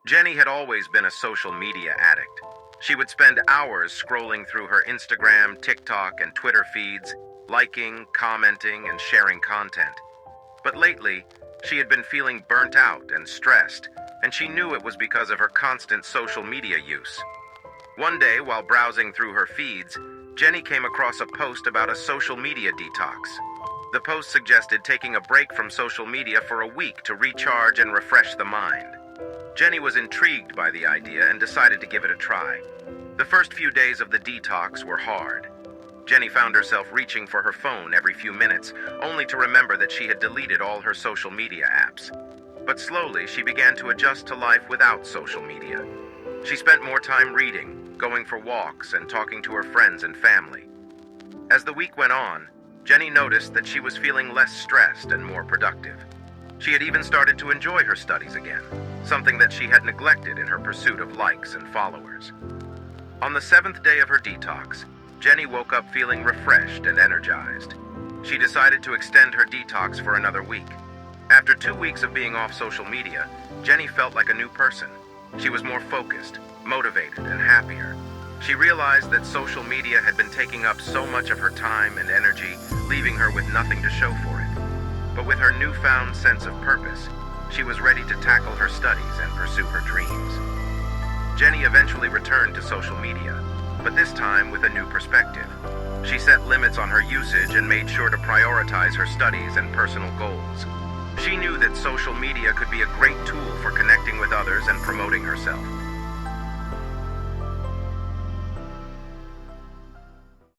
Jenny had always been a social media addict. She would spend hours scrolling through her Instagram, TikTok, and Twitter feeds, liking, commenting, and sharing content. But lately, she had been feeling burnt out and stressed, and she knew it was because of her constant social media use. One day, while browsing through her feeds, Jenny came across a post about a social media detox. The post suggested taking a break from social media for a week to recharge and refresh the mind. Jenny was intrigued by the idea and decided to give it a try. The first few days of the detox were hard. Jenny found herself reaching for her phone every few minutes, only to remember that she had deleted all her social media apps. But slowly, she began to adjust to life without social media. She spent more time reading, going for walks, and talking to her friends and family. As the week went on, Jenny noticed that she was feeling less stressed and more productive. She had even started to enjoy her studies again, something that she had neglected in her pursuit of likes and followers. On the seventh day of her detox, Jenny woke up feeling refreshed and energized. She decided to extend her detox for another week. After 2 weeks of being off social media, Jenny felt like a new person. She was more focused, motivated, and happier. She realized that social media had been taking up so much of her time and energy, leaving her with nothing to show for it. But with her newfound sense of purpose, she was ready to tackle her studies and pursue her dreams. Jenny eventually returned to social media, but this time with a new perspective. She set limits on her usage and made sure to prioritize her studies and personal goals. She knew that social media could be a great tool for connecting with others and promoting herself.